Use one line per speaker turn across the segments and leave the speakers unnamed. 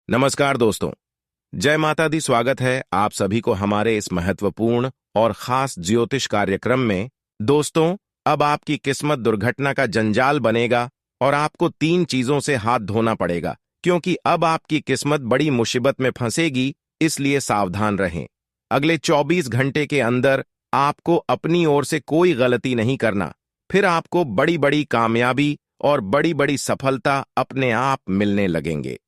नमस्कार दोस्तों। जय माता दी। स्वागत है आप सभी को हमारे इस महत्वपूर्ण और खास ज्योतिष कार्यक्रम में। दोस्तों, अब आपकी किस्मत दुर्घटना का जंजाल बनेगा और आपको 3 चीजों से हाथ धोना पड़ेगा, क्योंकि अब आपकी किस्मत बड़ी मुसीबत में फंसेगी। इसलिए सावधान रहें। अगले 24 घंटे के अंदर आपको अपनी ओर से कोई गलती नहीं करना, फिर आपको बड़ी बड़ी कामयाबी और बड़ी बड़ी सफलता अपने आप मिलने लगेंगे।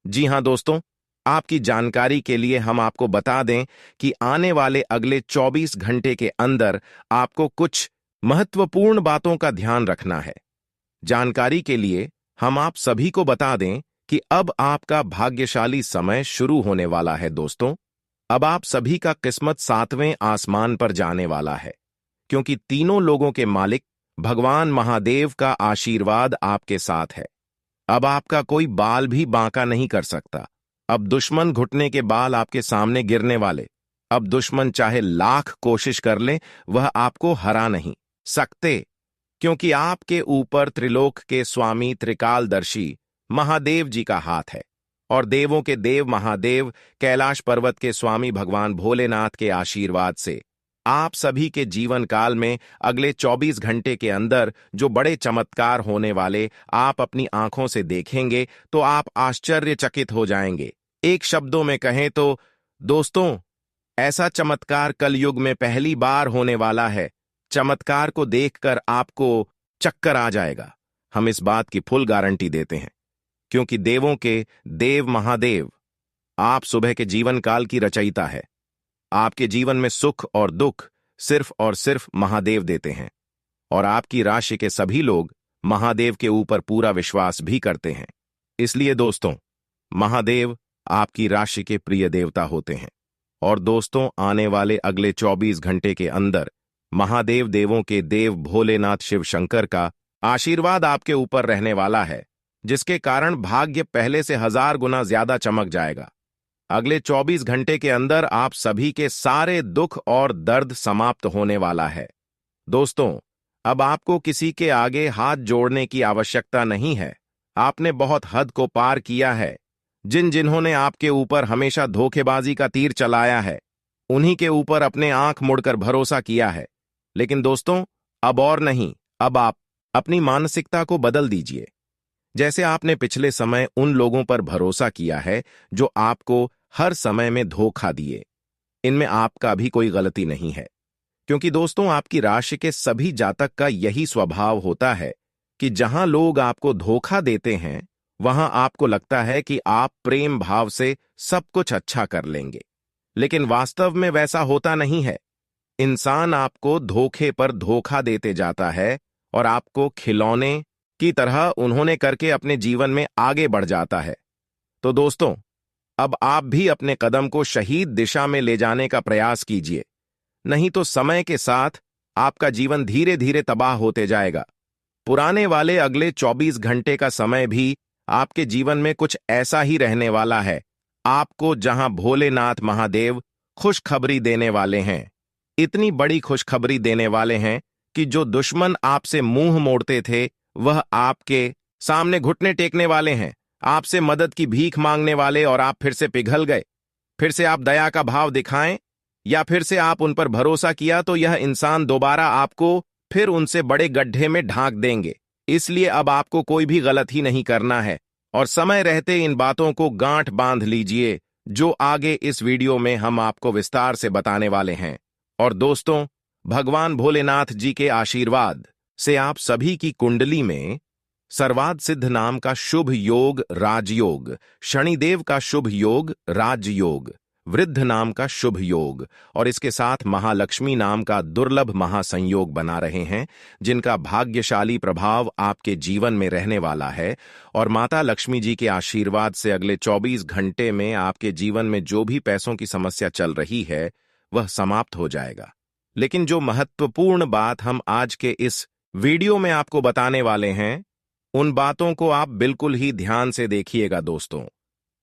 जी हां दोस्तों, आपकी जानकारी के लिए हम आपको बता दें कि आने वाले अगले 24 घंटे के अंदर आपको कुछ महत्वपूर्ण बातों का ध्यान रखना है। जानकारी के लिए हम आप सभी को बता दें कि अब आपका भाग्यशाली समय शुरू होने वाला है। दोस्तों, अब आप सभी का किस्मत 7वें आसमान पर जाने वाला है, क्योंकि तीनों लोगों के मालिक भगवान महादेव का आशीर्वाद आपके साथ है। अब आपका कोई बाल भी बांका नहीं कर सकता। अब दुश्मन घुटने के बाल आपके सामने गिरने वाले। अब दुश्मन चाहे लाख कोशिश कर ले, वह आपको हरा नहीं सकते, क्योंकि आपके ऊपर त्रिलोक के स्वामी त्रिकालदर्शी महादेव जी का हाथ है। और देवों के देव महादेव कैलाश पर्वत के स्वामी भगवान भोलेनाथ के आशीर्वाद से आप सभी के जीवन काल में अगले 24 घंटे के अंदर जो बड़े चमत्कार होने वाले आप अपनी आंखों से देखेंगे तो आप आश्चर्यचकित हो जाएंगे। एक शब्दों में कहें तो दोस्तों, ऐसा चमत्कार कलयुग में पहली बार होने वाला है। चमत्कार को देखकर आपको चक्कर आ जाएगा। हम इस बात की फुल गारंटी देते हैं, क्योंकि देवों के देव महादेव आप सुबह के जीवन काल की रचयिता है। आपके जीवन में सुख और दुख सिर्फ और सिर्फ महादेव देते हैं, और आपकी राशि के सभी लोग महादेव के ऊपर पूरा विश्वास भी करते हैं। इसलिए दोस्तों, महादेव आपकी राशि के प्रिय देवता होते हैं। और दोस्तों, आने वाले अगले 24 घंटे के अंदर महादेव देवों के देव भोलेनाथ शिव शंकर का आशीर्वाद आपके ऊपर रहने वाला है, जिसके कारण भाग्य पहले से 1000 गुना ज्यादा चमक जाएगा। अगले 24 घंटे के अंदर आप सभी के सारे दुख और दर्द समाप्त होने वाला है। दोस्तों, अब आपको किसी के आगे हाथ जोड़ने की आवश्यकता नहीं है। आपने बहुत हद को पार किया है। जिन्होंने आपके ऊपर हमेशा धोखेबाजी का तीर चलाया है, उन्हीं के ऊपर अपने आंख मुड़कर भरोसा किया है। लेकिन दोस्तों, अब और नहीं, अब आप अपनी मानसिकता को बदल दीजिए। जैसे आपने पिछले समय उन लोगों पर भरोसा किया है जो आपको हर समय में धोखा दिए, इनमें आपका भी कोई गलती नहीं है। क्योंकि दोस्तों, आपकी राशि के सभी जातक का यही स्वभाव होता है कि जहां लोग आपको धोखा देते हैं, वहां आपको लगता है कि आप प्रेम भाव से सब कुछ अच्छा कर लेंगे। लेकिन वास्तव में वैसा होता नहीं है। इंसान आपको धोखे पर धोखा देते जाता है और आपको खिलौने की तरह उन्होंने करके अपने जीवन में आगे बढ़ जाता है। तो दोस्तों, अब आप भी अपने कदम को शहीद दिशा में ले जाने का प्रयास कीजिए, नहीं तो समय के साथ आपका जीवन धीरे धीरे तबाह होते जाएगा। पुराने वाले अगले 24 घंटे का समय भी आपके जीवन में कुछ ऐसा ही रहने वाला है। आपको जहां भोलेनाथ महादेव खुशखबरी देने वाले हैं, इतनी बड़ी खुशखबरी देने वाले हैं कि जो दुश्मन आपसे मुंह मोड़ते थे, वह आपके सामने घुटने टेकने वाले हैं, आपसे मदद की भीख मांगने वाले, और आप फिर से पिघल गए। फिर से आप दया का भाव दिखाएं या फिर से आप उन पर भरोसा किया तो यह इंसान दोबारा आपको फिर उनसे बड़े गड्ढे में ढांक देंगे। इसलिए अब आपको कोई भी गलत ही नहीं करना है, और समय रहते इन बातों को गांठ बांध लीजिए, जो आगे इस वीडियो में हम आपको विस्तार से बताने वाले हैं। और दोस्तों, भगवान भोलेनाथ जी के आशीर्वाद से आप सभी की कुंडली में सर्वाद सिद्ध नाम का शुभ योग राजयोग, शनिदेव का शुभ योग राजयोग, वृद्ध नाम का शुभ योग, और इसके साथ महालक्ष्मी नाम का दुर्लभ महासंयोग बना रहे हैं, जिनका भाग्यशाली प्रभाव आपके जीवन में रहने वाला है। और माता लक्ष्मी जी के आशीर्वाद से अगले 24 घंटे में आपके जीवन में जो भी पैसों की समस्या चल रही है, वह समाप्त हो जाएगा। लेकिन जो महत्वपूर्ण बात हम आज के इस वीडियो में आपको बताने वाले हैं, उन बातों को आप बिल्कुल ही ध्यान से देखिएगा दोस्तों,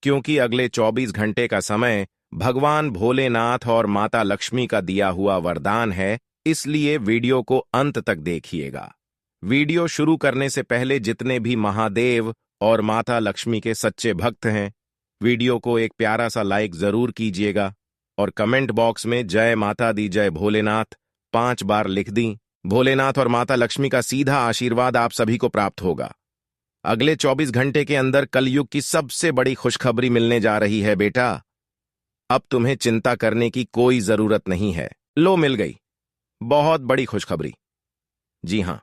क्योंकि अगले 24 घंटे का समय भगवान भोलेनाथ और माता लक्ष्मी का दिया हुआ वरदान है। इसलिए वीडियो को अंत तक देखिएगा। वीडियो शुरू करने से पहले जितने भी महादेव और माता लक्ष्मी के सच्चे भक्त हैं, वीडियो को एक प्यारा सा लाइक जरूर कीजिएगा और कमेंट बॉक्स में जय माता दी जय भोलेनाथ 5 बार लिख दी। भोलेनाथ और माता लक्ष्मी का सीधा आशीर्वाद आप सभी को प्राप्त होगा। अगले 24 घंटे के अंदर कलयुग की सबसे बड़ी खुशखबरी मिलने जा रही है बेटा। अब तुम्हें चिंता करने की कोई जरूरत नहीं है। लो, मिल गई बहुत बड़ी खुशखबरी। जी हां,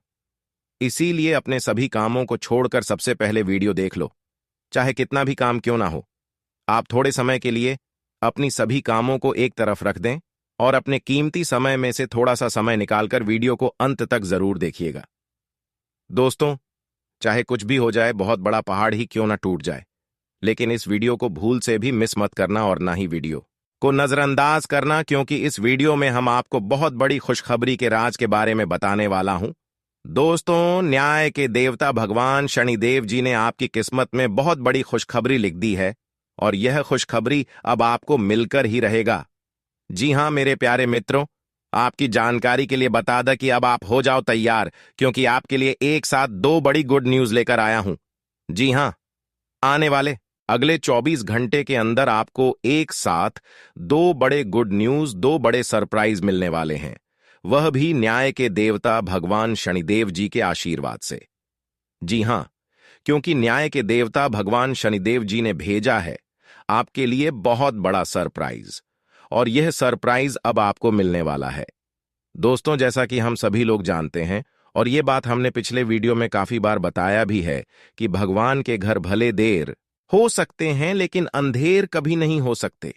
इसीलिए अपने सभी कामों को छोड़कर सबसे पहले वीडियो देख लो। चाहे कितना भी काम क्यों ना हो, आप थोड़े समय के लिए अपनी सभी कामों को एक तरफ रख दें और अपने कीमती समय में से थोड़ा सा समय निकालकर वीडियो को अंत तक जरूर देखिएगा। दोस्तों, चाहे कुछ भी हो जाए, बहुत बड़ा पहाड़ ही क्यों ना टूट जाए, लेकिन इस वीडियो को भूल से भी मिस मत करना और ना ही वीडियो को नजरअंदाज करना, क्योंकि इस वीडियो में हम आपको बहुत बड़ी खुशखबरी के राज के बारे में बताने वाला हूं। दोस्तों, न्याय के देवता भगवान शनिदेव जी ने आपकी किस्मत में बहुत बड़ी खुशखबरी लिख दी है और यह खुशखबरी अब आपको मिलकर ही रहेगा। जी हां मेरे प्यारे मित्रों, आपकी जानकारी के लिए बता दें कि अब आप हो जाओ तैयार, क्योंकि आपके लिए एक साथ 2 बड़ी गुड न्यूज लेकर आया हूं। जी हां, आने वाले अगले 24 घंटे के अंदर आपको एक साथ 2 बड़े गुड न्यूज, 2 बड़े सरप्राइज मिलने वाले हैं, वह भी न्याय के देवता भगवान शनिदेव जी के आशीर्वाद से। जी हां, क्योंकि न्याय के देवता भगवान शनिदेव जी ने भेजा है आपके लिए बहुत बड़ा सरप्राइज, और यह सरप्राइज अब आपको मिलने वाला है। दोस्तों, जैसा कि हम सभी लोग जानते हैं और ये बात हमने पिछले वीडियो में काफी बार बताया भी है कि भगवान के घर भले देर हो सकते हैं लेकिन अंधेर कभी नहीं हो सकते,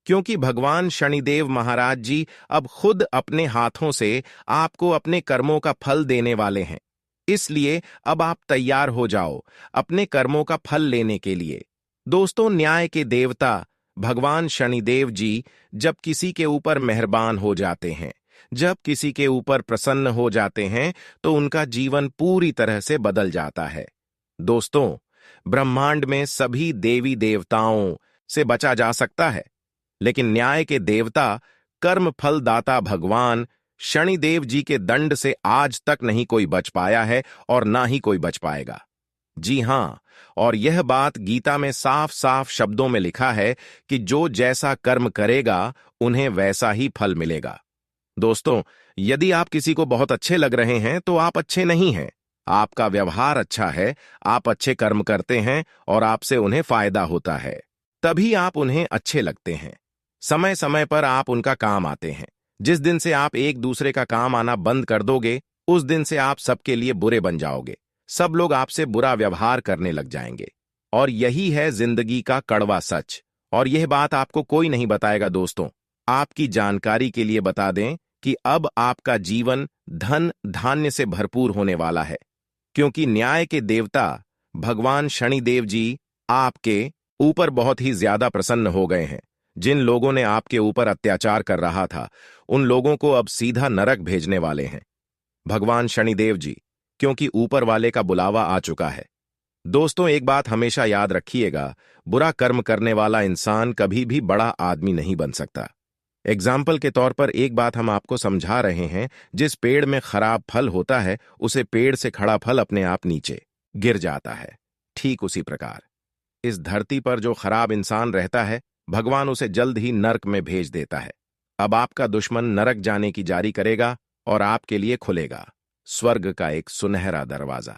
क्योंकि भगवान शनिदेव महाराज जी अब खुद अपने हाथों से आपको अपने कर्मों का फल देने वाले हैं। इसलिए अब आप तैयार हो जाओ अपने कर्मों का फल लेने के लिए। दोस्तों, न्याय के देवता भगवान शनिदेव जी जब किसी के ऊपर मेहरबान हो जाते हैं, जब किसी के ऊपर प्रसन्न हो जाते हैं, तो उनका जीवन पूरी तरह से बदल जाता है। दोस्तों, ब्रह्मांड में सभी देवी देवताओं से बचा जा सकता है, लेकिन न्याय के देवता कर्म फलदाता भगवान शनिदेव जी के दंड से आज तक नहीं कोई बच पाया है और ना ही कोई बच पाएगा। जी हां, और यह बात गीता में साफ साफ शब्दों में लिखा है कि जो जैसा कर्म करेगा उन्हें वैसा ही फल मिलेगा। दोस्तों, यदि आप किसी को बहुत अच्छे लग रहे हैं तो आप अच्छे नहीं हैं। आपका व्यवहार अच्छा है, आप अच्छे कर्म करते हैं और आपसे उन्हें फायदा होता है, तभी आप उन्हें अच्छे लगते हैं। समय समय पर आप उनका काम आते हैं। जिस दिन से आप एक दूसरे का काम आना बंद कर दोगे, उस दिन से आप सबके लिए बुरे बन जाओगे। सब लोग आपसे बुरा व्यवहार करने लग जाएंगे, और यही है जिंदगी का कड़वा सच। और यह बात आपको कोई नहीं बताएगा। दोस्तों, आपकी जानकारी के लिए बता दें कि अब आपका जीवन धन धान्य से भरपूर होने वाला है, क्योंकि न्याय के देवता भगवान शनिदेव जी आपके ऊपर बहुत ही ज्यादा प्रसन्न हो गए हैं। जिन लोगों ने आपके ऊपर अत्याचार कर रहा था, उन लोगों को अब सीधा नरक भेजने वाले हैं भगवान शनिदेव जी, क्योंकि ऊपर वाले का बुलावा आ चुका है। दोस्तों, एक बात हमेशा याद रखिएगा, बुरा कर्म करने वाला इंसान कभी भी बड़ा आदमी नहीं बन सकता। एग्जाम्पल के तौर पर एक बात हम आपको समझा रहे हैं, जिस पेड़ में खराब फल होता है उसे पेड़ से खड़ा फल अपने आप नीचे गिर जाता है। ठीक उसी प्रकार इस धरती पर जो खराब इंसान रहता है, भगवान उसे जल्द ही नरक में भेज देता है। अब आपका दुश्मन नरक जाने की जारी करेगा और आपके लिए खुलेगा स्वर्ग का एक सुनहरा दरवाजा।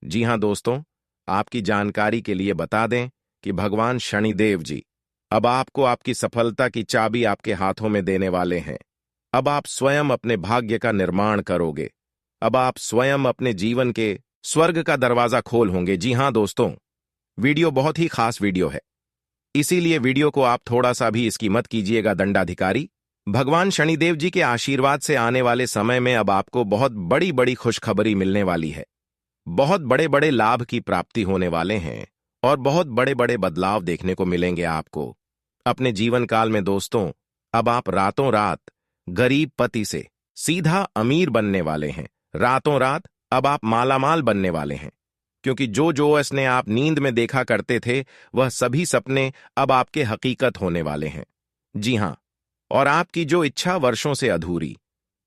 जी हां दोस्तों, आपकी जानकारी के लिए बता दें कि भगवान शनिदेव जी अब आपको आपकी सफलता की चाबी आपके हाथों में देने वाले हैं। अब आप स्वयं अपने भाग्य का निर्माण करोगे। अब आप स्वयं अपने जीवन के स्वर्ग का दरवाजा खोल होंगे। जी हां दोस्तों, वीडियो बहुत ही खास वीडियो है, इसीलिए वीडियो को आप थोड़ा सा भी इसकी मत कीजिएगा दंडाधिकारी। भगवान शनिदेव जी के आशीर्वाद से आने वाले समय में अब आपको बहुत बड़ी बड़ी खुशखबरी मिलने वाली है। बहुत बड़े बड़े लाभ की प्राप्ति होने वाले हैं और बहुत बड़े बड़े बदलाव देखने को मिलेंगे आपको अपने जीवन काल में। दोस्तों, अब आप रातों रात गरीब पति से सीधा अमीर बनने वाले हैं। रातों रात अब आप मालामाल बनने वाले हैं, क्योंकि जो इसने आप नींद में देखा करते थे, वह सभी सपने अब आपके हकीकत होने वाले हैं। जी हां, और आपकी जो इच्छा वर्षों से अधूरी,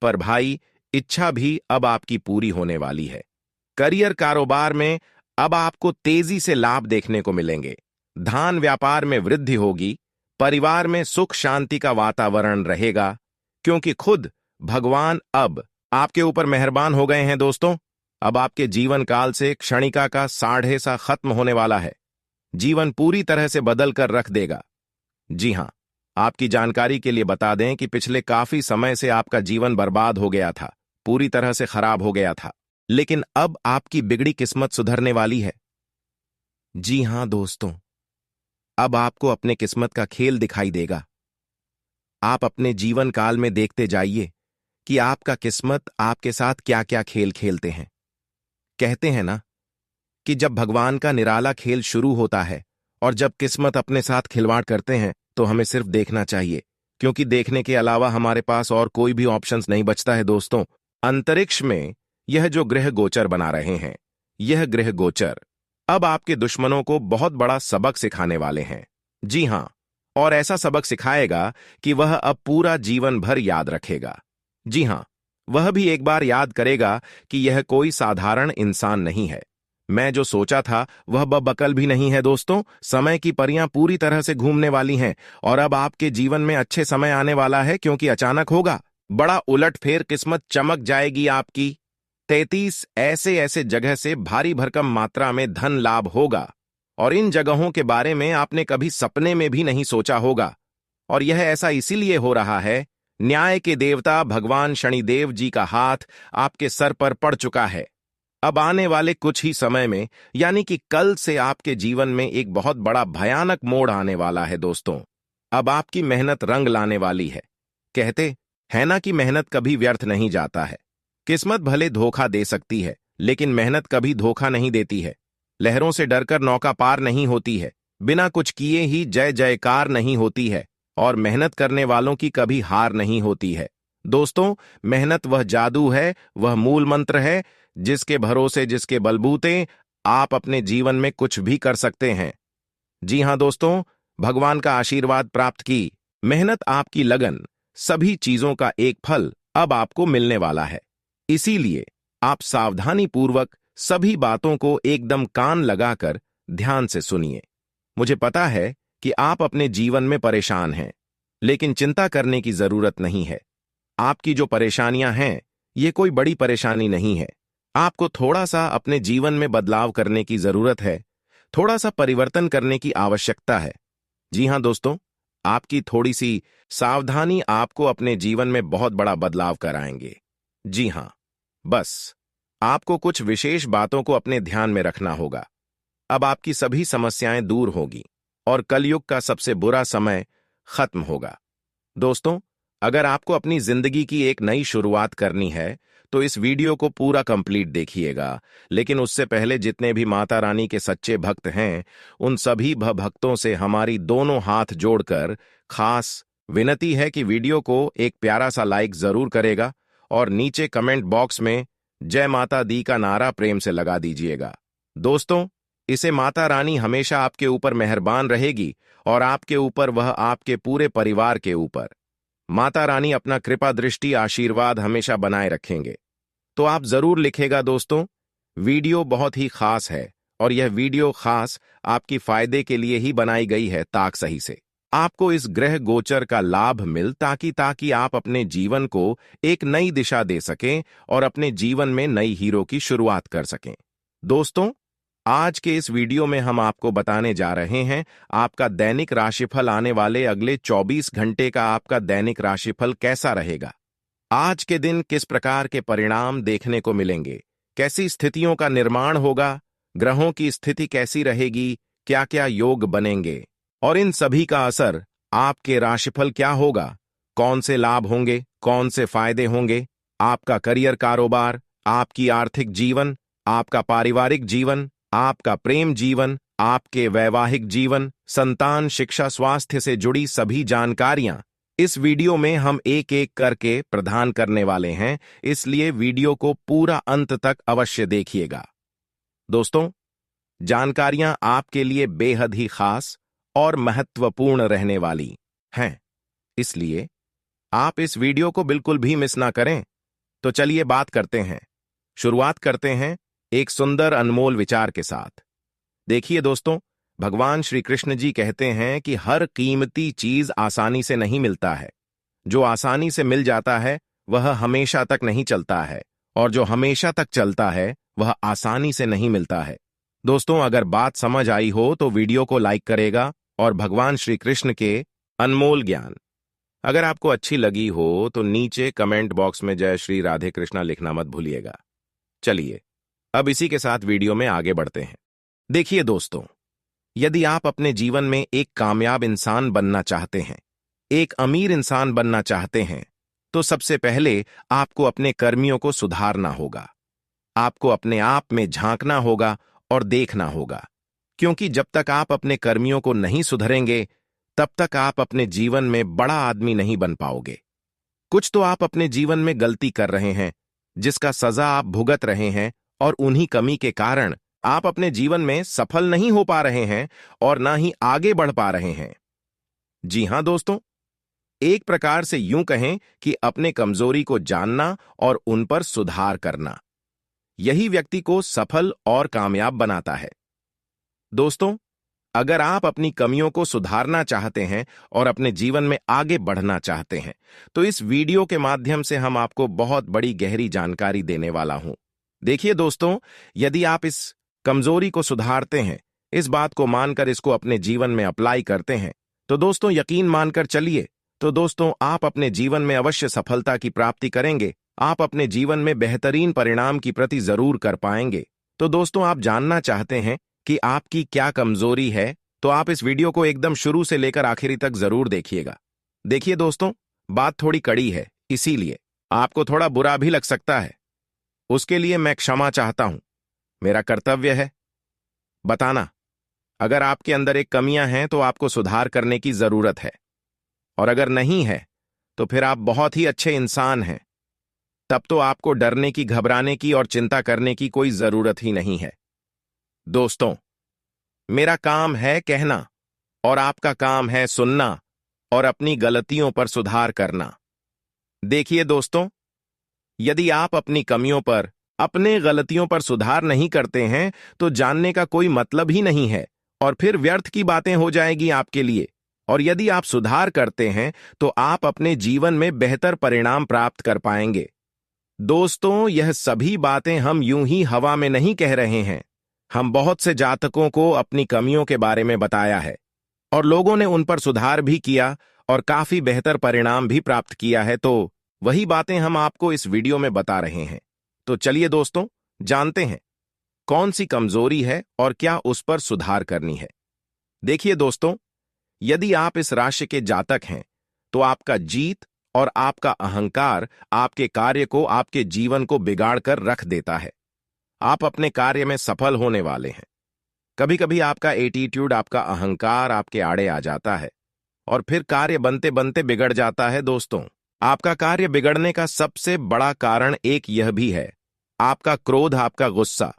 पर भाई इच्छा भी अब आपकी पूरी होने वाली है। करियर कारोबार में अब आपको तेजी से लाभ देखने को मिलेंगे। धान व्यापार में वृद्धि होगी, परिवार में सुख शांति का वातावरण रहेगा, क्योंकि खुद भगवान अब आपके ऊपर मेहरबान हो गए हैं दोस्तों। अब आपके जीवन काल से क्षणिका का साढ़े सा खत्म होने वाला है। जीवन पूरी तरह से बदल कर रख देगा। जी हां, आपकी जानकारी के लिए बता दें कि पिछले काफी समय से आपका जीवन बर्बाद हो गया था, पूरी तरह से खराब हो गया था, लेकिन अब आपकी बिगड़ी किस्मत सुधरने वाली है। जी हां दोस्तों, अब आपको अपने किस्मत का खेल दिखाई देगा। आप अपने जीवन काल में देखते जाइए कि आपका किस्मत आपके साथ क्या क्या खेल खेलते हैं। कहते हैं ना कि जब भगवान का निराला खेल शुरू होता है और जब किस्मत अपने साथ खिलवाड़ करते हैं तो हमें सिर्फ देखना चाहिए, क्योंकि देखने के अलावा हमारे पास और कोई भी ऑप्शंस नहीं बचता है दोस्तों। अंतरिक्ष में यह जो ग्रह गोचर बना रहे हैं, यह ग्रह गोचर अब आपके दुश्मनों को बहुत बड़ा सबक सिखाने वाले हैं। जी हां, और ऐसा सबक सिखाएगा कि वह अब पूरा जीवन भर याद रखेगा। जी हां, वह भी एक बार याद करेगा कि यह कोई साधारण इंसान नहीं है। मैं जो सोचा था वह बकल भी नहीं है दोस्तों। समय की परियां पूरी तरह से घूमने वाली हैं और अब आपके जीवन में अच्छे समय आने वाला है, क्योंकि अचानक होगा बड़ा उलटफेर, किस्मत चमक जाएगी आपकी। 33 ऐसे ऐसे जगह से भारी भरकम मात्रा में धन लाभ होगा और इन जगहों के बारे में आपने कभी सपने में भी नहीं सोचा होगा। और यह ऐसा इसीलिए हो रहा है, न्याय के देवता भगवान शनिदेव जी का हाथ आपके सर पर पड़ चुका है। अब आने वाले कुछ ही समय में, यानी कि कल से, आपके जीवन में एक बहुत बड़ा भयानक मोड़ आने वाला है दोस्तों। अब आपकी मेहनत रंग लाने वाली है। कहते हैं ना कि मेहनत कभी व्यर्थ नहीं जाता है। किस्मत भले धोखा दे सकती है, लेकिन मेहनत कभी धोखा नहीं देती है। लहरों से डरकर नौका पार नहीं होती है, बिना कुछ किए ही जय जयकार नहीं होती है, और मेहनत करने वालों की कभी हार नहीं होती है। दोस्तों, मेहनत वह जादू है, वह मूल मंत्र है, जिसके भरोसे, जिसके बलबूते आप अपने जीवन में कुछ भी कर सकते हैं। जी हां दोस्तों, भगवान का आशीर्वाद प्राप्त की मेहनत, आपकी लगन, सभी चीजों का एक फल अब आपको मिलने वाला है। इसीलिए आप सावधानी पूर्वक सभी बातों को एकदम कान लगाकर ध्यान से सुनिए। मुझे पता है कि आप अपने जीवन में परेशान हैं, लेकिन चिंता करने की जरूरत नहीं है। आपकी जो परेशानियां हैं, ये कोई बड़ी परेशानी नहीं है। आपको थोड़ा सा अपने जीवन में बदलाव करने की जरूरत है, थोड़ा सा परिवर्तन करने की आवश्यकता है। जी हां दोस्तों, आपकी थोड़ी सी सावधानी आपको अपने जीवन में बहुत बड़ा बदलाव कराएंगे। जी हां, बस आपको कुछ विशेष बातों को अपने ध्यान में रखना होगा। अब आपकी सभी समस्याएं दूर होगी और कलयुग का सबसे बुरा समय खत्म होगा। दोस्तों, अगर आपको अपनी जिंदगी की एक नई शुरुआत करनी है तो इस वीडियो को पूरा कंप्लीट देखिएगा। लेकिन उससे पहले जितने भी माता रानी के सच्चे भक्त हैं, उन सभी भक्तों से हमारी दोनों हाथ जोड़कर खास विनती है कि वीडियो को एक प्यारा सा लाइक जरूर करेगा और नीचे कमेंट बॉक्स में जय माता दी का नारा प्रेम से लगा दीजिएगा। दोस्तों, इसे माता रानी हमेशा आपके ऊपर मेहरबान रहेगी और आपके ऊपर, वह आपके पूरे परिवार के ऊपर। माता रानी अपना कृपा दृष्टि आशीर्वाद हमेशा बनाए रखेंगे। तो आप जरूर लिखेगा दोस्तों, वीडियो बहुत ही खास है और यह वीडियो खास आपकी फायदे के लिए ही बनाई गई है। ताक सही से आपको इस ग्रह गोचर का लाभ मिल, ताकि आप अपने जीवन को एक नई दिशा दे सकें और अपने जीवन में नई हीरो की शुरुआत कर सकें। दोस्तों, आज के इस वीडियो में हम आपको बताने जा रहे हैं आपका दैनिक राशिफल। आने वाले अगले 24 घंटे का आपका दैनिक राशिफल कैसा रहेगा, आज के दिन किस प्रकार के परिणाम देखने को मिलेंगे, कैसी स्थितियों का निर्माण होगा, ग्रहों की स्थिति कैसी रहेगी, क्या क्या योग बनेंगे और इन सभी का असर आपके राशिफल क्या होगा, कौन से लाभ होंगे, कौन से फायदे होंगे, आपका करियर, कारोबार, आपकी आर्थिक जीवन, आपका पारिवारिक जीवन, आपका प्रेम जीवन, आपके वैवाहिक जीवन, संतान, शिक्षा, स्वास्थ्य से जुड़ी सभी जानकारियां इस वीडियो में हम एक एक करके प्रदान करने वाले हैं। इसलिए वीडियो को पूरा अंत तक अवश्य देखिएगा। दोस्तों, जानकारियां आपके लिए बेहद ही खास और महत्वपूर्ण रहने वाली हैं, इसलिए आप इस वीडियो को बिल्कुल भी मिस ना करें। तो चलिए बात करते हैं, शुरुआत करते हैं एक सुंदर अनमोल विचार के साथ। देखिए दोस्तों, भगवान श्री कृष्ण जी कहते हैं कि हर कीमती चीज आसानी से नहीं मिलता है। जो आसानी से मिल जाता है वह हमेशा तक नहीं चलता है, और जो हमेशा तक चलता है वह आसानी से नहीं मिलता है। दोस्तों, अगर बात समझ आई हो तो वीडियो को लाइक करेगा और भगवान श्री कृष्ण के अनमोल ज्ञान अगर आपको अच्छी लगी हो तो नीचे कमेंट बॉक्स में जय श्री राधे कृष्णा लिखना मत भूलिएगा। चलिए अब इसी के साथ वीडियो में आगे बढ़ते हैं। देखिए दोस्तों, यदि आप अपने जीवन में एक कामयाब इंसान बनना चाहते हैं, एक अमीर इंसान बनना चाहते हैं, तो सबसे पहले आपको अपने कर्मियों को सुधारना होगा। आपको अपने आप में झांकना होगा और देखना होगा, क्योंकि जब तक आप अपने कर्मियों को नहीं सुधरेंगे तब तक आप अपने जीवन में बड़ा आदमी नहीं बन पाओगे। कुछ तो आप अपने जीवन में गलती कर रहे हैं जिसका सजा आप भुगत रहे हैं, और उन्हीं कमी के कारण आप अपने जीवन में सफल नहीं हो पा रहे हैं और ना ही आगे बढ़ पा रहे हैं। जी हां दोस्तों, एक प्रकार से यूं कहें कि अपने कमजोरी को जानना और उन पर सुधार करना, यही व्यक्ति को सफल और कामयाब बनाता है। दोस्तों, अगर आप अपनी कमियों को सुधारना चाहते हैं और अपने जीवन में आगे बढ़ना चाहते हैं, तो इस वीडियो के माध्यम से हम आपको बहुत बड़ी गहरी जानकारी देने वाला हूं। देखिए दोस्तों, यदि आप इस कमजोरी को सुधारते हैं, इस बात को मानकर इसको अपने जीवन में अप्लाई करते हैं, तो दोस्तों यकीन मानकर चलिए, तो दोस्तों आप अपने जीवन में अवश्य सफलता की प्राप्ति करेंगे। आप अपने जीवन में बेहतरीन परिणाम की प्रति जरूर कर पाएंगे। तो दोस्तों, आप जानना चाहते हैं कि आपकी क्या कमजोरी है, तो आप इस वीडियो को एकदम शुरू से लेकर आखिरी तक जरूर देखिएगा। देखिए दोस्तों, बात थोड़ी कड़ी है, इसीलिए आपको थोड़ा बुरा भी लग सकता है। उसके लिए मैं क्षमा चाहता हूं। मेरा कर्तव्य है बताना। अगर आपके अंदर एक कमियां हैं तो आपको सुधार करने की जरूरत है, और अगर नहीं है तो फिर आप बहुत ही अच्छे इंसान हैं। तब तो आपको डरने की, घबराने की और चिंता करने की कोई जरूरत ही नहीं है। दोस्तों, मेरा काम है कहना और आपका काम है सुनना और अपनी गलतियों पर सुधार करना। देखिए दोस्तों, यदि आप अपनी कमियों पर, अपने गलतियों पर सुधार नहीं करते हैं तो जानने का कोई मतलब ही नहीं है, और फिर व्यर्थ की बातें हो जाएगी आपके लिए। और यदि आप सुधार करते हैं तो आप अपने जीवन में बेहतर परिणाम प्राप्त कर पाएंगे। दोस्तों, यह सभी बातें हम यूं ही हवा में नहीं कह रहे हैं। हम बहुत से जातकों को अपनी कमियों के बारे में बताया है और लोगों ने उन पर सुधार भी किया और काफी बेहतर परिणाम भी प्राप्त किया है। तो वही बातें हम आपको इस वीडियो में बता रहे हैं। तो चलिए दोस्तों, जानते हैं कौन सी कमजोरी है और क्या उस पर सुधार करनी है। देखिए दोस्तों, यदि आप इस राशि के जातक हैं तो आपका जीत और आपका अहंकार आपके कार्य को, आपके जीवन को बिगाड़ कर रख देता है। आप अपने कार्य में सफल होने वाले हैं। कभी कभी आपका एटीट्यूड, आपका अहंकार आपके आड़े आ जाता है और फिर कार्य बनते बनते बिगड़ जाता है। दोस्तों, आपका कार्य बिगड़ने का सबसे बड़ा कारण एक यह भी है, आपका क्रोध, आपका गुस्सा।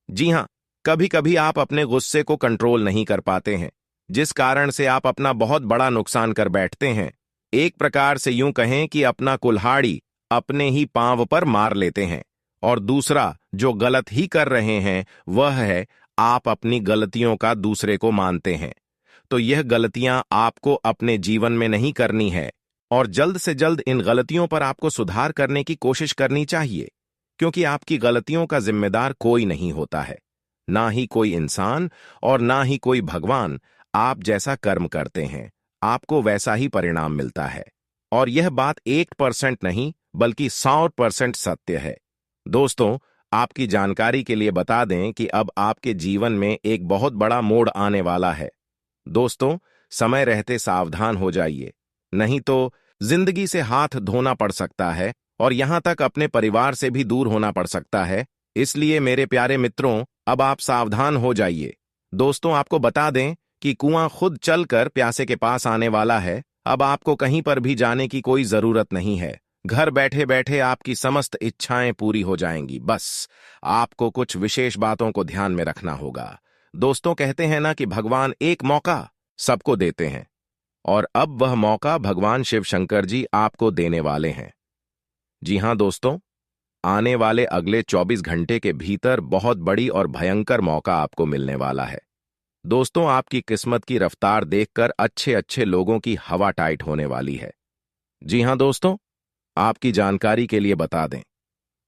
जी हां, कभी कभी आप अपने गुस्से को कंट्रोल नहीं कर पाते हैं, जिस कारण से आप अपना बहुत बड़ा नुकसान कर बैठते हैं। एक प्रकार से यूं कहें कि अपना कुल्हाड़ी अपने ही पांव पर मार लेते हैं। और दूसरा जो गलत ही कर रहे हैं वह है आप अपनी गलतियों का दूसरे को मानते हैं। तो यह गलतियां आपको अपने जीवन में नहीं करनी है, और जल्द से जल्द इन गलतियों पर आपको सुधार करने की कोशिश करनी चाहिए, क्योंकि आपकी गलतियों का जिम्मेदार कोई नहीं होता है, ना ही कोई इंसान और ना ही कोई भगवान। आप जैसा कर्म करते हैं आपको वैसा ही परिणाम मिलता है, और यह बात 1% नहीं बल्कि 100% सत्य है। दोस्तों, आपकी जानकारी के लिए बता दें कि अब आपके जीवन में एक बहुत बड़ा मोड़ आने वाला है। दोस्तों, समय रहते सावधान हो जाइए, नहीं तो जिंदगी से हाथ धोना पड़ सकता है और यहां तक अपने परिवार से भी दूर होना पड़ सकता है। इसलिए मेरे प्यारे मित्रों, अब आप सावधान हो जाइए। दोस्तों, आपको बता दें कि कुआं खुद चलकर प्यासे के पास आने वाला है। अब आपको कहीं पर भी जाने की कोई जरूरत नहीं है। घर बैठे बैठे आपकी समस्त इच्छाएं पूरी हो जाएंगी। बस आपको कुछ विशेष बातों को ध्यान में रखना होगा। दोस्तों, कहते हैं ना कि भगवान एक मौका सबको देते हैं, और अब वह मौका भगवान शिव शंकर जी आपको देने वाले हैं। जी हां दोस्तों, आने वाले अगले 24 घंटे के भीतर बहुत बड़ी और भयंकर मौका आपको मिलने वाला है। दोस्तों, आपकी किस्मत की रफ्तार देखकर अच्छे अच्छे लोगों की हवा टाइट होने वाली है। जी हां दोस्तों, आपकी जानकारी के लिए बता दें,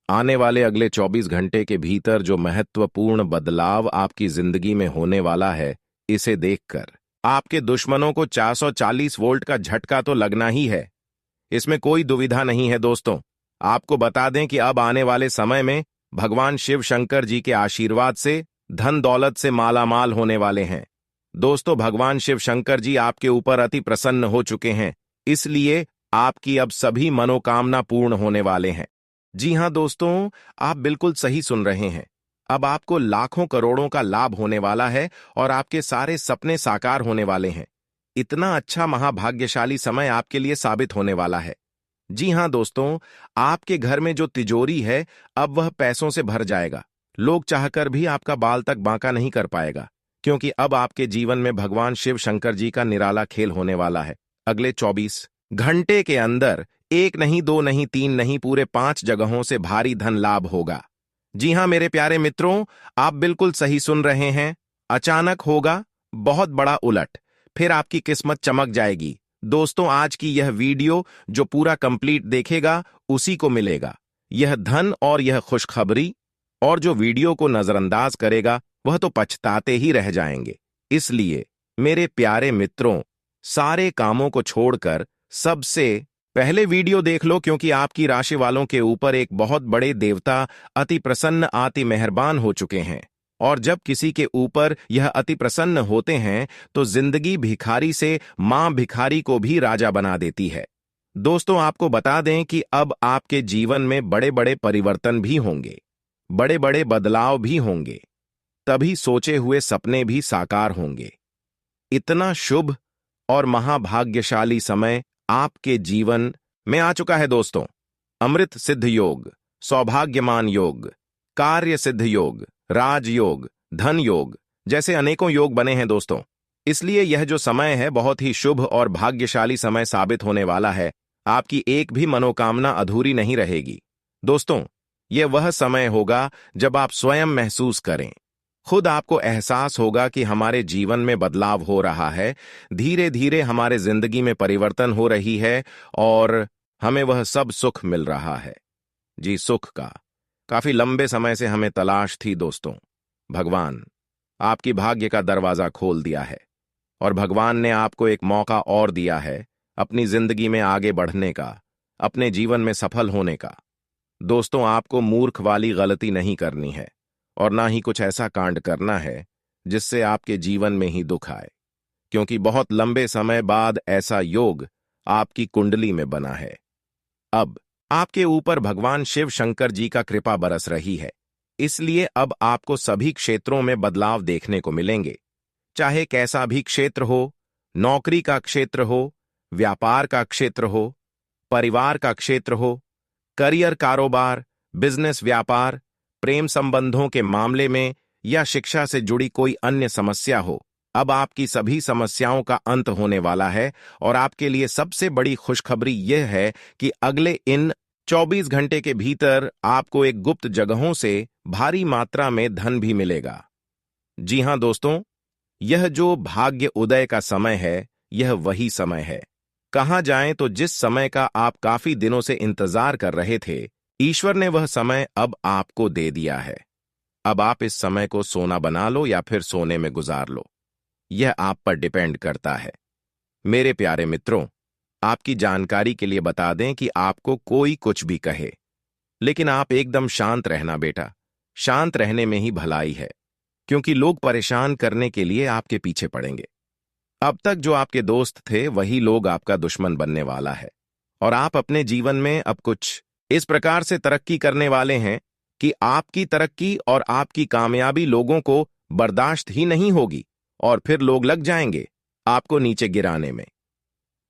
आने वाले अगले 24 घंटे के भीतर जो महत्वपूर्ण बदलाव आपकी जिंदगी में होने वाला है, इसे देखकर आपके दुश्मनों को 440 वोल्ट का झटका तो लगना ही है। इसमें कोई दुविधा नहीं है दोस्तों। आपको बता दें कि अब आने वाले समय में भगवान शिव शंकर जी के आशीर्वाद से धन दौलत से मालामाल होने वाले हैं। दोस्तों, भगवान शिव शंकर जी आपके ऊपर अति प्रसन्न हो चुके हैं, इसलिए आपकी अब सभी मनोकामना पूर्ण होने वाले हैं। जी हां दोस्तों, आप बिल्कुल सही सुन रहे हैं। अब आपको लाखों करोड़ों का लाभ होने वाला है और आपके सारे सपने साकार होने वाले हैं। इतना अच्छा महाभाग्यशाली समय आपके लिए साबित होने वाला है। जी हां दोस्तों, आपके घर में जो तिजोरी है, अब वह पैसों से भर जाएगा। लोग चाहकर भी आपका बाल तक बांका नहीं कर पाएगा, क्योंकि अब आपके जीवन में भगवान शिव शंकर जी का निराला खेल होने वाला है। अगले 24 घंटे के अंदर एक नहीं, दो नहीं, तीन नहीं, पूरे 5 जगहों से भारी धन लाभ होगा। जी हां मेरे प्यारे मित्रों, आप बिल्कुल सही सुन रहे हैं। अचानक होगा बहुत बड़ा उलट, फिर आपकी किस्मत चमक जाएगी। दोस्तों, आज की यह वीडियो जो पूरा कंप्लीट देखेगा उसी को मिलेगा यह धन और यह खुशखबरी, और जो वीडियो को नजरअंदाज करेगा वह तो पछताते ही रह जाएंगे। इसलिए मेरे प्यारे मित्रों, सारे कामों को छोड़कर सबसे पहले वीडियो देख लो, क्योंकि आपकी राशि वालों के ऊपर एक बहुत बड़े देवता अति प्रसन्न अति मेहरबान हो चुके हैं। और जब किसी के ऊपर यह अति प्रसन्न होते हैं तो जिंदगी भिखारी से मां भिखारी को भी राजा बना देती है। दोस्तों, आपको बता दें कि अब आपके जीवन में बड़े बड़े परिवर्तन भी होंगे, बड़े बड़े बदलाव भी होंगे, तभी सोचे हुए सपने भी साकार होंगे। इतना शुभ और महाभाग्यशाली समय आपके जीवन में आ चुका है दोस्तों। अमृत सिद्ध योग, सौभाग्यमान योग, कार्य सिद्ध योग, राजयोग, धन योग जैसे अनेकों योग बने हैं दोस्तों। इसलिए यह जो समय है बहुत ही शुभ और भाग्यशाली समय साबित होने वाला है। आपकी एक भी मनोकामना अधूरी नहीं रहेगी। दोस्तों, यह वह समय होगा जब आप स्वयं महसूस करें, खुद आपको एहसास होगा कि हमारे जीवन में बदलाव हो रहा है, धीरे धीरे हमारे जिंदगी में परिवर्तन हो रही है और हमें वह सब सुख मिल रहा है। जी, सुख का काफी लंबे समय से हमें तलाश थी दोस्तों। भगवान आपकी भाग्य का दरवाजा खोल दिया है और भगवान ने आपको एक मौका और दिया है अपनी जिंदगी में आगे बढ़ने का, अपने जीवन में सफल होने का। दोस्तों, आपको मूर्ख वाली गलती नहीं करनी है और ना ही कुछ ऐसा कांड करना है जिससे आपके जीवन में ही दुख आए, क्योंकि बहुत लंबे समय बाद ऐसा योग आपकी कुंडली में बना है। अब आपके ऊपर भगवान शिव शंकर जी का कृपा बरस रही है, इसलिए अब आपको सभी क्षेत्रों में बदलाव देखने को मिलेंगे। चाहे कैसा भी क्षेत्र हो, नौकरी का क्षेत्र हो, व्यापार का क्षेत्र हो, परिवार का क्षेत्र हो, करियर, कारोबार, बिजनेस, व्यापार, प्रेम संबंधों के मामले में या शिक्षा से जुड़ी कोई अन्य समस्या हो, अब आपकी सभी समस्याओं का अंत होने वाला है। और आपके लिए सबसे बड़ी खुशखबरी यह है कि अगले इन 24 घंटे के भीतर आपको एक गुप्त जगहों से भारी मात्रा में धन भी मिलेगा। जी हां दोस्तों, यह जो भाग्य उदय का समय है, यह वही समय है। कहा जाए तो जिस समय का आप काफी दिनों से इंतजार कर रहे थे, ईश्वर ने वह समय अब आपको दे दिया है। अब आप इस समय को सोना बना लो या फिर सोने में गुजार लो, यह आप पर डिपेंड करता है। मेरे प्यारे मित्रों, आपकी जानकारी के लिए बता दें कि आपको कोई कुछ भी कहे, लेकिन आप एकदम शांत रहना बेटा। शांत रहने में ही भलाई है, क्योंकि लोग परेशान करने के लिए आपके पीछे पड़ेंगे। अब तक जो आपके दोस्त थे वही लोग आपका दुश्मन बनने वाला है, और आप अपने जीवन में अब कुछ इस प्रकार से तरक्की करने वाले हैं कि आपकी तरक्की और आपकी कामयाबी लोगों को बर्दाश्त ही नहीं होगी, और फिर लोग लग जाएंगे आपको नीचे गिराने में।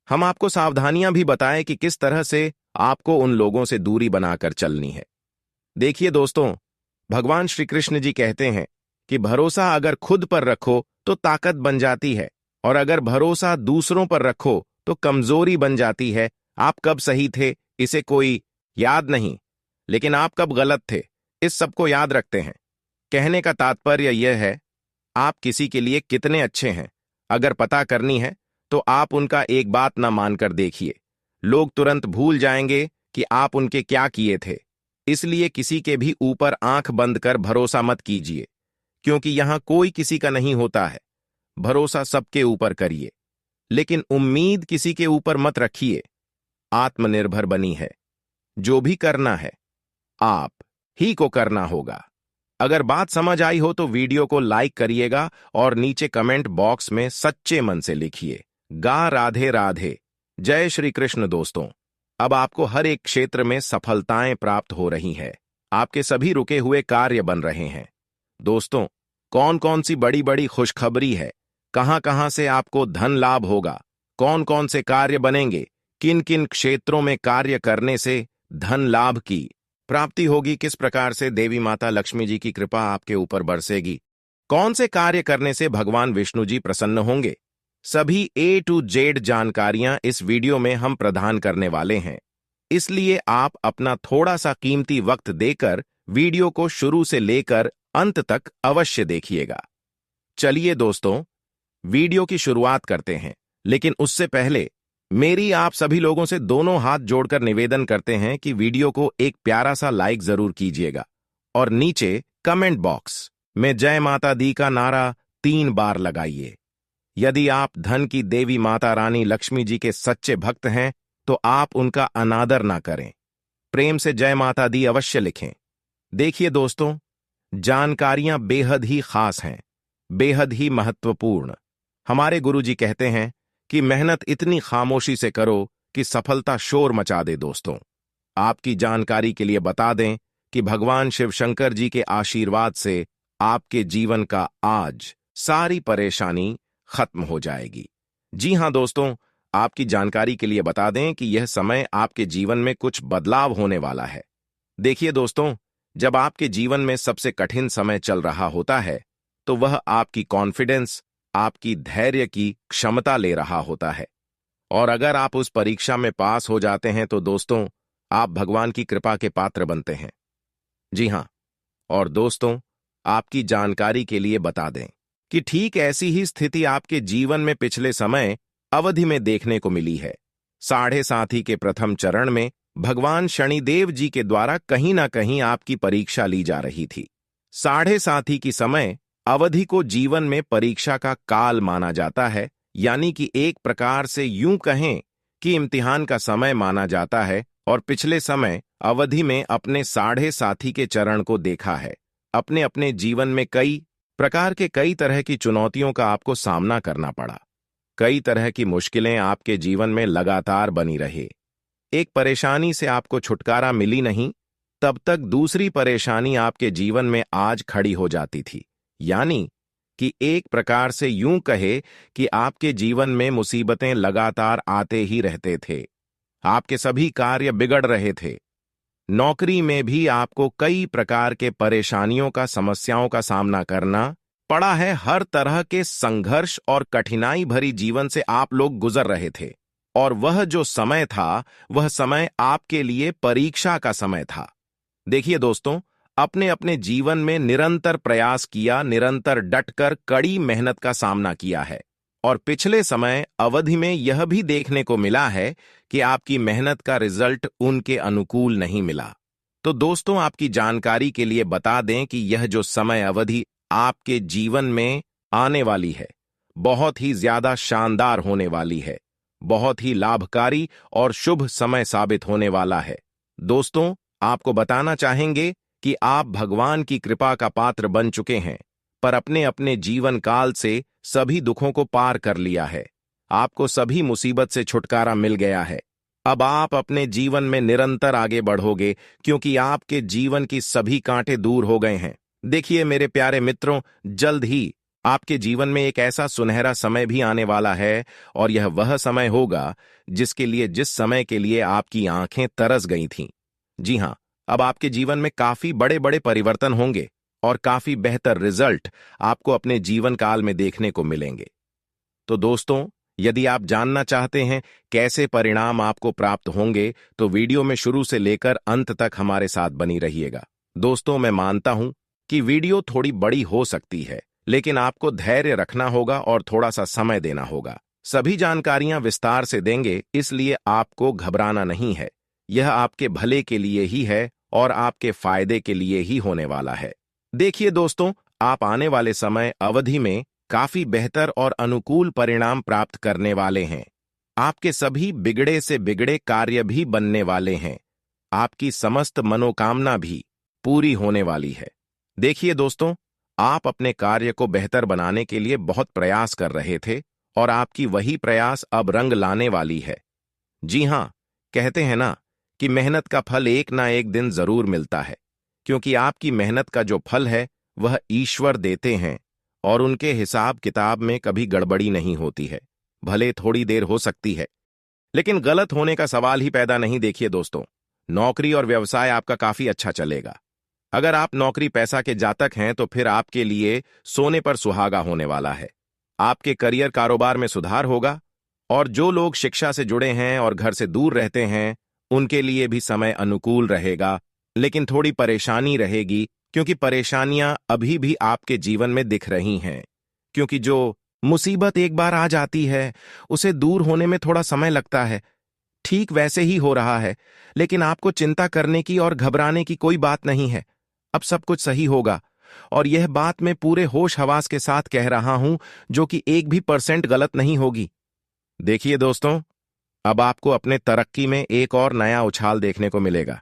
हम आपको सावधानियां भी बताएं कि किस तरह से आपको उन लोगों से दूरी बनाकर चलनी है। देखिए दोस्तों, भगवान श्री कृष्ण जी कहते हैं कि भरोसा अगर खुद पर रखो तो ताकत बन जाती है, और अगर भरोसा दूसरों पर रखो तो कमजोरी बन जाती है। आप कब सही थे इसे कोई याद नहीं, लेकिन आप कब गलत थे इस सबको याद रखते हैं। कहने का तात्पर्य यह है आप किसी के लिए कितने अच्छे हैं। अगर पता करनी है तो आप उनका एक बात ना मानकर देखिए। लोग तुरंत भूल जाएंगे कि आप उनके क्या किए थे। इसलिए किसी के भी ऊपर आंख बंद कर भरोसा मत कीजिए, क्योंकि यहां कोई किसी का नहीं होता है। भरोसा सबके ऊपर करिए, लेकिन उम्मीद किसी के ऊपर मत रखिए। आत्मनिर्भर बनी है। जो भी करना है आप ही को करना होगा। अगर बात समझ आई हो तो वीडियो को लाइक करिएगा और नीचे कमेंट बॉक्स में सच्चे मन से लिखिए गा राधे राधे। जय श्री कृष्ण। दोस्तों, अब आपको हर एक क्षेत्र में सफलताएं प्राप्त हो रही हैं। आपके सभी रुके हुए कार्य बन रहे हैं। दोस्तों, कौन कौन सी बड़ी बड़ी खुशखबरी है, कहां कहां से आपको धन लाभ होगा, कौन कौन से कार्य बनेंगे, किन किन क्षेत्रों में कार्य करने से धन लाभ की प्राप्ति होगी, किस प्रकार से देवी माता लक्ष्मी जी की कृपा आपके ऊपर बरसेगी, कौन से कार्य करने से भगवान विष्णु जी प्रसन्न होंगे, सभी A to Z जानकारियां इस वीडियो में हम प्रदान करने वाले हैं। इसलिए आप अपना थोड़ा सा कीमती वक्त देकर वीडियो को शुरू से लेकर अंत तक अवश्य देखिएगा। चलिए दोस्तों, वीडियो की शुरुआत करते हैं, लेकिन उससे पहले मेरी आप सभी लोगों से दोनों हाथ जोड़कर निवेदन करते हैं कि वीडियो को एक प्यारा सा लाइक जरूर कीजिएगा और नीचे कमेंट बॉक्स में जय माता दी का नारा 3 बार लगाइए। यदि आप धन की देवी माता रानी लक्ष्मी जी के सच्चे भक्त हैं तो आप उनका अनादर ना करें, प्रेम से जय माता दी अवश्य लिखें। देखिए दोस्तों, जानकारियां बेहद ही खास हैं, बेहद ही महत्वपूर्ण। हमारे गुरुजी कहते हैं कि मेहनत इतनी खामोशी से करो कि सफलता शोर मचा दे। दोस्तों, आपकी जानकारी के लिए बता दें कि भगवान शिव शंकर जी के आशीर्वाद से आपके जीवन का आज सारी परेशानी खत्म हो जाएगी। जी हां दोस्तों, आपकी जानकारी के लिए बता दें कि यह समय आपके जीवन में कुछ बदलाव होने वाला है। देखिए दोस्तों, जब आपके जीवन में सबसे कठिन समय चल रहा होता है तो वह आपकी कॉन्फिडेंस, आपकी धैर्य की क्षमता ले रहा होता है। और अगर आप उस परीक्षा में पास हो जाते हैं तो दोस्तों, आप भगवान की कृपा के पात्र बनते हैं। जी हां, और दोस्तों, आपकी जानकारी के लिए बता दें कि ठीक ऐसी ही स्थिति आपके जीवन में पिछले समय अवधि में देखने को मिली है। 7.5 के प्रथम चरण में भगवान शनिदेव जी के द्वारा कहीं ना कहीं आपकी परीक्षा ली जा रही थी। 7.5 की समय अवधि को जीवन में परीक्षा का काल माना जाता है, यानी कि एक प्रकार से यूं कहें कि इम्तिहान का समय माना जाता है। और पिछले समय अवधि में अपने 7.5 के चरण को देखा है। अपने अपने जीवन में कई प्रकार के कई तरह की चुनौतियों का आपको सामना करना पड़ा। कई तरह की मुश्किलें आपके जीवन में लगातार बनी रही। एक परेशानी से आपको छुटकारा मिली नहीं, तब तक दूसरी परेशानी आपके जीवन में आज खड़ी हो जाती थी। यानी कि एक प्रकार से यूं कहे कि आपके जीवन में मुसीबतें लगातार आते ही रहते थे। आपके सभी कार्य बिगड़ रहे थे। नौकरी में भी आपको कई प्रकार के परेशानियों का, समस्याओं का सामना करना पड़ा है। हर तरह के संघर्ष और कठिनाई भरी जीवन से आप लोग गुजर रहे थे। और वह जो समय था, वह समय आपके लिए परीक्षा का समय था। देखिए दोस्तों, अपने अपने जीवन में निरंतर प्रयास किया, निरंतर डटकर कड़ी मेहनत का सामना किया है। और पिछले समय अवधि में यह भी देखने को मिला है कि आपकी मेहनत का रिजल्ट उनके अनुकूल नहीं मिला। तो दोस्तों, आपकी जानकारी के लिए बता दें कि यह जो समय अवधि आपके जीवन में आने वाली है, बहुत ही ज्यादा शानदार होने वाली है, बहुत ही लाभकारी और शुभ समय साबित होने वाला है। दोस्तों, आपको बताना चाहेंगे कि आप भगवान की कृपा का पात्र बन चुके हैं, पर अपने अपने जीवन काल से सभी दुखों को पार कर लिया है। आपको सभी मुसीबत से छुटकारा मिल गया है। अब आप अपने जीवन में निरंतर आगे बढ़ोगे, क्योंकि आपके जीवन की सभी कांटे दूर हो गए हैं। देखिए मेरे प्यारे मित्रों, जल्द ही आपके जीवन में एक ऐसा सुनहरा समय भी आने वाला है, और यह वह समय होगा जिस समय के लिए आपकी आंखें तरस गई थीं। जी हां, अब आपके जीवन में काफी बड़े बड़े परिवर्तन होंगे और काफी बेहतर रिजल्ट आपको अपने जीवन काल में देखने को मिलेंगे। तो दोस्तों, यदि आप जानना चाहते हैं कैसे परिणाम आपको प्राप्त होंगे, तो वीडियो में शुरू से लेकर अंत तक हमारे साथ बनी रहिएगा। दोस्तों, मैं मानता हूं कि वीडियो थोड़ी बड़ी हो सकती है, लेकिन आपको धैर्य रखना होगा और थोड़ा सा समय देना होगा। सभी जानकारियां विस्तार से देंगे, इसलिए आपको घबराना नहीं है। यह आपके भले के लिए ही है और आपके फायदे के लिए ही होने वाला है। देखिए दोस्तों, आप आने वाले समय अवधि में काफी बेहतर और अनुकूल परिणाम प्राप्त करने वाले हैं। आपके सभी बिगड़े से बिगड़े कार्य भी बनने वाले हैं। आपकी समस्त मनोकामना भी पूरी होने वाली है। देखिए दोस्तों, आप अपने कार्य को बेहतर बनाने के लिए बहुत प्रयास कर रहे थे और आपकी वही प्रयास अब रंग लाने वाली है। जी हां, कहते हैं ना कि मेहनत का फल एक ना एक दिन जरूर मिलता है, क्योंकि आपकी मेहनत का जो फल है वह ईश्वर देते हैं और उनके हिसाब किताब में कभी गड़बड़ी नहीं होती है। भले थोड़ी देर हो सकती है, लेकिन गलत होने का सवाल ही पैदा नहीं। देखिए दोस्तों, नौकरी और व्यवसाय आपका काफी अच्छा चलेगा। अगर आप नौकरी पैसा के जातक हैं तो फिर आपके लिए सोने पर सुहागा होने वाला है। आपके करियर कारोबार में सुधार होगा और जो लोग शिक्षा से जुड़े हैं और घर से दूर रहते हैं उनके लिए भी समय अनुकूल रहेगा, लेकिन थोड़ी परेशानी रहेगी, क्योंकि परेशानियां अभी भी आपके जीवन में दिख रही हैं। क्योंकि जो मुसीबत एक बार आ जाती है उसे दूर होने में थोड़ा समय लगता है। ठीक वैसे ही हो रहा है, लेकिन आपको चिंता करने की और घबराने की कोई बात नहीं है। अब सब कुछ सही होगा और यह बात मैं पूरे होश हवास के साथ कह रहा हूं, जो कि 1% भी गलत नहीं होगी। देखिए दोस्तों, अब आपको अपने तरक्की में एक और नया उछाल देखने को मिलेगा।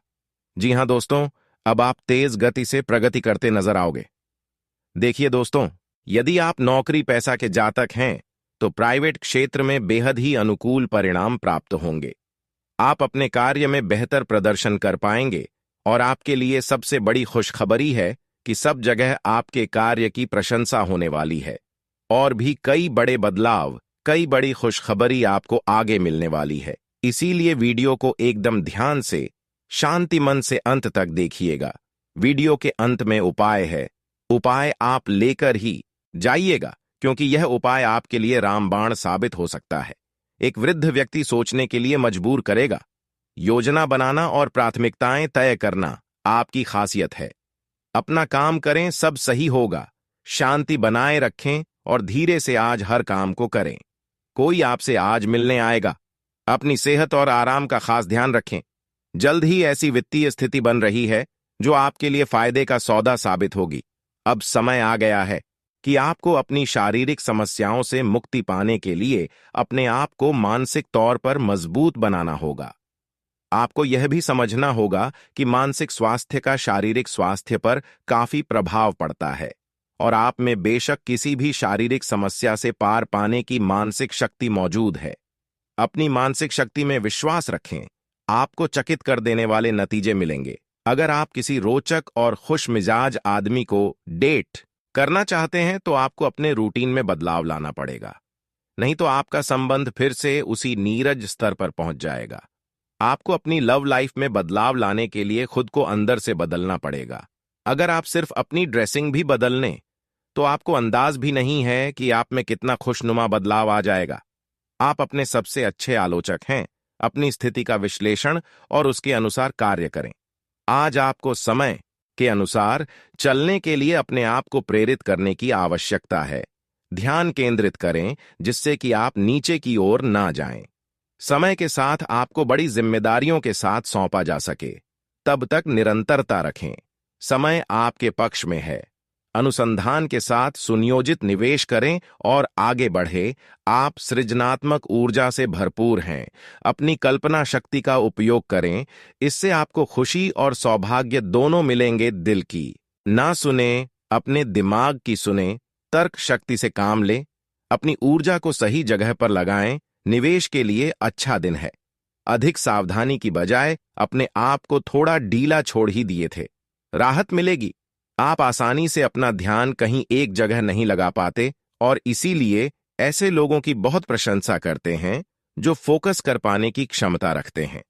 जी हां दोस्तों, अब आप तेज गति से प्रगति करते नजर आओगे। देखिए दोस्तों, यदि आप नौकरी पैसा के जातक हैं तो प्राइवेट क्षेत्र में बेहद ही अनुकूल परिणाम प्राप्त होंगे। आप अपने कार्य में बेहतर प्रदर्शन कर पाएंगे और आपके लिए सबसे बड़ी खुशखबरी है कि सब जगह आपके कार्य की प्रशंसा होने वाली है। और भी कई बड़े बदलाव, कई बड़ी खुशखबरी आपको आगे मिलने वाली है। इसीलिए वीडियो को एकदम ध्यान से, शांति मन से अंत तक देखिएगा। वीडियो के अंत में उपाय है। उपाय आप लेकर ही जाइएगा, क्योंकि यह उपाय आपके लिए रामबाण साबित हो सकता है। एक वृद्ध व्यक्ति सोचने के लिए मजबूर करेगा। योजना बनाना और प्राथमिकताएं तय करना आपकी खासियत है। अपना काम करें, सब सही होगा। शांति बनाए रखें और धीरे से आज हर काम को करें। कोई आपसे आज मिलने आएगा। अपनी सेहत और आराम का खास ध्यान रखें। जल्द ही ऐसी वित्तीय स्थिति बन रही है जो आपके लिए फायदे का सौदा साबित होगी। अब समय आ गया है कि आपको अपनी शारीरिक समस्याओं से मुक्ति पाने के लिए अपने आप को मानसिक तौर पर मजबूत बनाना होगा। आपको यह भी समझना होगा कि मानसिक स्वास्थ्य का शारीरिक स्वास्थ्य पर काफी प्रभाव पड़ता है और आप में बेशक किसी भी शारीरिक समस्या से पार पाने की मानसिक शक्ति मौजूद है। अपनी मानसिक शक्ति में विश्वास रखें। आपको चकित कर देने वाले नतीजे मिलेंगे। अगर आप किसी रोचक और खुश मिजाज आदमी को डेट करना चाहते हैं तो आपको अपने रूटीन में बदलाव लाना पड़ेगा, नहीं तो आपका संबंध फिर से उसी नीरज स्तर पर पहुंच जाएगा। आपको अपनी लव लाइफ में बदलाव लाने के लिए खुद को अंदर से बदलना पड़ेगा। अगर आप सिर्फ अपनी ड्रेसिंग भी बदल लें तो आपको अंदाज भी नहीं है कि आप में कितना खुशनुमा बदलाव आ जाएगा। आप अपने सबसे अच्छे आलोचक हैं। अपनी स्थिति का विश्लेषण और उसके अनुसार कार्य करें। आज आपको समय के अनुसार चलने के लिए अपने आप को प्रेरित करने की आवश्यकता है। ध्यान केंद्रित करें जिससे कि आप नीचे की ओर ना जाएं। समय के साथ आपको बड़ी जिम्मेदारियों के साथ सौंपा जा सके, तब तक निरंतरता रखें। समय आपके पक्ष में है। अनुसंधान के साथ सुनियोजित निवेश करें और आगे बढ़े। आप सृजनात्मक ऊर्जा से भरपूर हैं। अपनी कल्पना शक्ति का उपयोग करें। इससे आपको खुशी और सौभाग्य दोनों मिलेंगे। दिल की ना सुने, अपने दिमाग की सुने। तर्क शक्ति से काम लें। अपनी ऊर्जा को सही जगह पर लगाएं। निवेश के लिए अच्छा दिन है। अधिक सावधानी की बजाय अपने आप को थोड़ा ढीला छोड़ ही दिए थे। राहत मिलेगी। आप आसानी से अपना ध्यान कहीं एक जगह नहीं लगा पाते और इसीलिए ऐसे लोगों की बहुत प्रशंसा करते हैं जो फोकस कर पाने की क्षमता रखते हैं।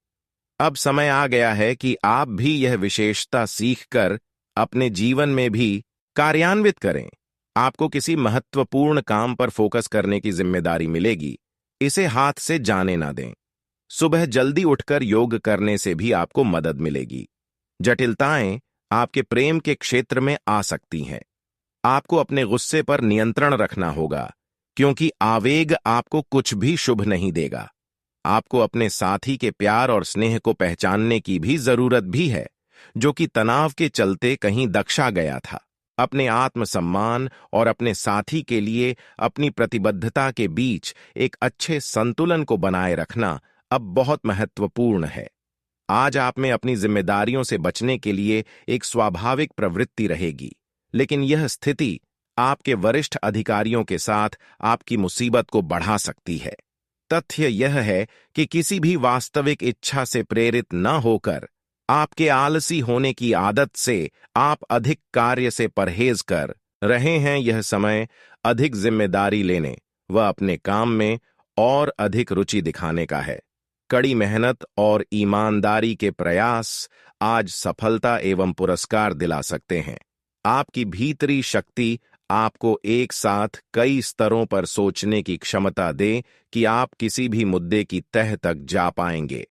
अब समय आ गया है कि आप भी यह विशेषता सीखकर अपने जीवन में भी कार्यान्वित करें। आपको किसी महत्वपूर्ण काम पर फोकस करने की जिम्मेदारी मिलेगी। इसे हाथ से जाने ना दें। सुबह जल्दी उठकर योग करने से भी आपको मदद मिलेगी। जटिलताएं आपके प्रेम के क्षेत्र में आ सकती हैं। आपको अपने गुस्से पर नियंत्रण रखना होगा, क्योंकि आवेग आपको कुछ भी शुभ नहीं देगा। आपको अपने साथी के प्यार और स्नेह को पहचानने की भी जरूरत भी है, जो कि तनाव के चलते कहीं दक्षा गया था। अपने आत्मसम्मान और अपने साथी के लिए अपनी प्रतिबद्धता के बीच एक अच्छे संतुलन को बनाए रखना अब बहुत महत्वपूर्ण है। आज आप में अपनी जिम्मेदारियों से बचने के लिए एक स्वाभाविक प्रवृत्ति रहेगी, लेकिन यह स्थिति आपके वरिष्ठ अधिकारियों के साथ आपकी मुसीबत को बढ़ा सकती है। तथ्य यह है कि किसी भी वास्तविक इच्छा से प्रेरित न होकर आपके आलसी होने की आदत से आप अधिक कार्य से परहेज कर रहे हैं। यह समय अधिक जिम्मेदारी लेने व अपने काम में और अधिक रुचि दिखाने का है। कड़ी मेहनत और ईमानदारी के प्रयास आज सफलता एवं पुरस्कार दिला सकते हैं। आपकी भीतरी शक्ति आपको एक साथ कई स्तरों पर सोचने की क्षमता दे कि आप किसी भी मुद्दे की तह तक जा पाएंगे।